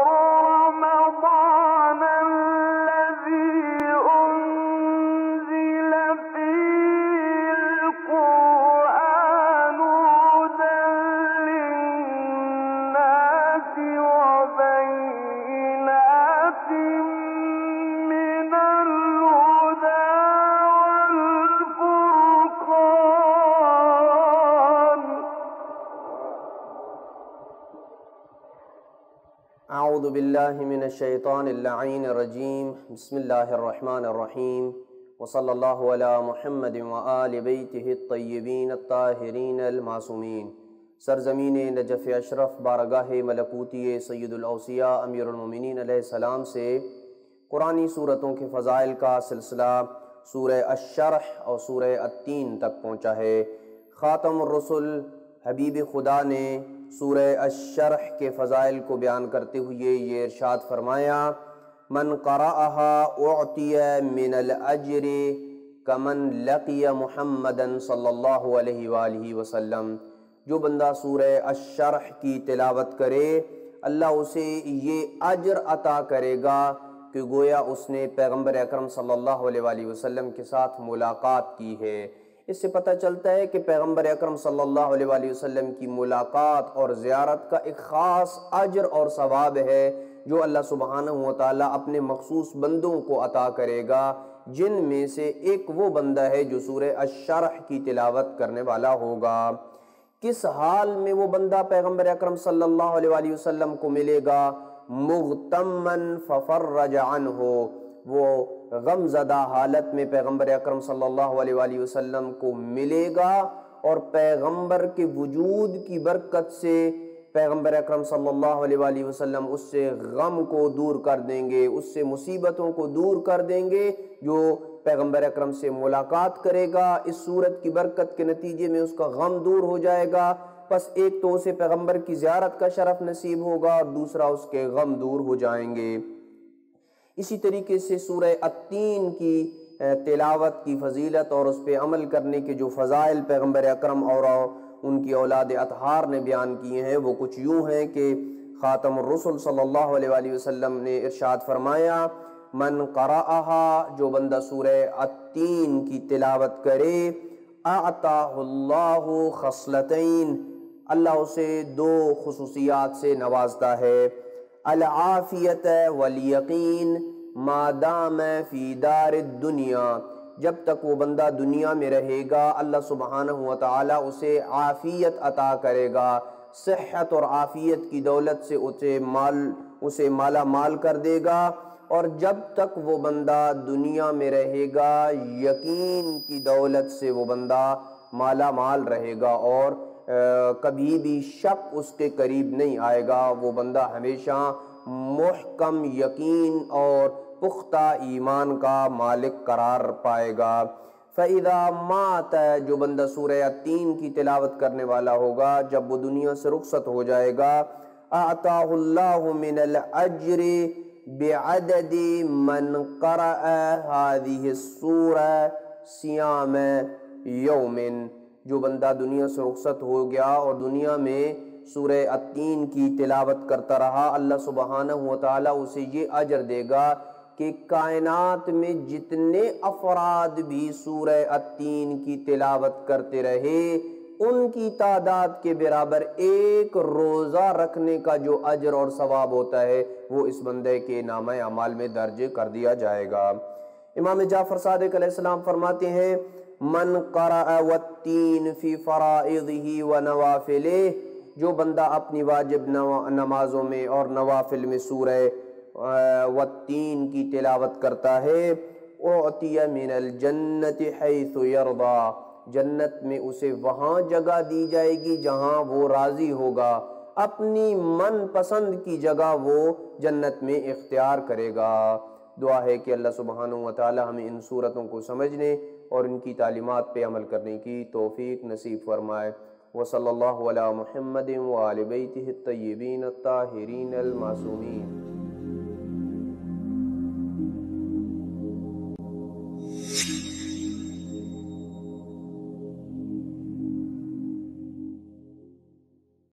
رمضان الذي أنزل فيه القرآن هدى للناس وبينات من الهدى والفرقان. اعوذ باللہ من الشیطان اللعین الرجیم. بسم اللہ الرحمن الرحیم. وصلی اللہ علی محمد وآل بیتہ الطیبین الطاہرین المعصومین. سرزمین نجف اشرف بارگاہ ملکوتی سید الاوصیاء امیر المومنین علیہ السلام سے قرآنی صورتوں کے فضائل کا سلسلہ سورہ الشرح اور سورہ التین تک پہنچا ہے. خاتم الرسل حبیب خدا نے سورہ الشرح کے فضائل کو بیان کرتے ہوئے یہ ارشاد فرمایا: من قرأها اعطی من الاجر کمن لقی محمدا صلی اللہ علیہ وآلہ وسلم. جو بندہ سورہ الشرح کی تلاوت کرے اللہ اسے یہ اجر عطا کرے گا کہ گویا اس نے پیغمبر اکرم صلی اللہ علیہ وآلہ وسلم کے ساتھ ملاقات کی ہے. اس سے پتہ چلتا ہے کہ پیغمبر اکرم صلی اللہ علیہ وآلہ وسلم کی ملاقات اور زیارت کا ایک خاص اجر اور ثواب ہے جو اللہ سبحانہ وتعالی اپنے مخصوص بندوں کو عطا کرے گا، جن میں سے ایک وہ بندہ ہے جو سورہ الشرح کی تلاوت کرنے والا ہوگا. کس حال میں وہ بندہ پیغمبر اکرم صلی اللہ علیہ وآلہ وسلم کو ملے گا؟ مغتمن ففرج عنہ، وہ غم زدہ حالت میں پیغمبر اکرم صلی اللہ علیہ وآلہ وسلم کو ملے گا اور پیغمبر کے وجود کی برکت سے پیغمبر اکرم صلی اللہ علیہ وآلہ وسلم اس سے غم کو دور کر دیں گے، اس سے مصیبتوں کو دور کر دیں گے. جو پیغمبر اکرم سے ملاقات کرے گا اس صورت کی برکت کے نتیجے میں اس کا غم دور ہو جائے گا. پس ایک تو اسے پیغمبر کی زیارت کا شرف نصیب ہوگا اور دوسرا اس کے غم دور ہو جائیں گے. اسی طریقے سے سورہ التین کی تلاوت کی فضیلت اور اس پہ عمل کرنے کے جو فضائل پیغمبر اکرم اور ان کی اولاد اطہار نے بیان کیے ہیں وہ کچھ یوں ہیں کہ خاتم الرسل صلی اللہ علیہ وآلہ وسلم نے ارشاد فرمایا: من قرأها، جو بندہ سورہ التین کی تلاوت کرے، اعطاہ اللہ خصلتین، اللہ اسے دو خصوصیات سے نوازتا ہے: العافیت والیقین ما دام فی دار الدنیا، جب تک وہ بندہ دنیا میں رہے گا اللہ سبحانہ وتعالی اسے عافیت عطا کرے گا، صحت اور عافیت کی دولت سے اسے مالا مال کر دے گا. اور جب تک وہ بندہ دنیا میں رہے گا یقین کی دولت سے وہ بندہ مالا مال رہے گا اور کبھی بھی شک اس کے قریب نہیں آئے گا. وہ بندہ ہمیشہ محکم یقین اور پختہ ایمان کا مالک قرار پائے گا. فَإِذَا مَاتَ، جو بندہ سورہ التین کی تلاوت کرنے والا ہوگا جب وہ دنیا سے رخصت ہو جائے گا، اعطاہ اللہ من الاجر بعدد من قرأ هذه السورة صيام یوم. جو بندہ دنیا سے رخصت ہو گیا اور دنیا میں سورہ التین کی تلاوت کرتا رہا اللہ سبحانہ وتعالی اسے یہ اجر دے گا کہ کائنات میں جتنے افراد بھی سورہ التین کی تلاوت کرتے رہے ان کی تعداد کے برابر ایک روزہ رکھنے کا جو اجر اور ثواب ہوتا ہے وہ اس بندے کے نامہ اعمال میں درج کر دیا جائے گا. امام جعفر صادق علیہ السلام فرماتے ہیں: من قرأ والتین فی فرائضہ ونوافلہ، جو بندہ اپنی واجب نمازوں میں اور نوافل میں سورہ والتین کی تلاوت کرتا ہے، اعطی من الجنت حیث یرضا، جنت میں اسے وہاں جگہ دی جائے گی جہاں وہ راضی ہوگا، اپنی من پسند کی جگہ وہ جنت میں اختیار کرے گا. دعا ہے کہ اللہ سبحانہ وتعالی ہمیں ان صورتوں کو سمجھنے اور ان کی تعلیمات پہ عمل کرنے کی توفیق نصیب فرمائے. وصلی اللہ علی محمد وآل بیتہ الطیبین الطاہرین المعصومین.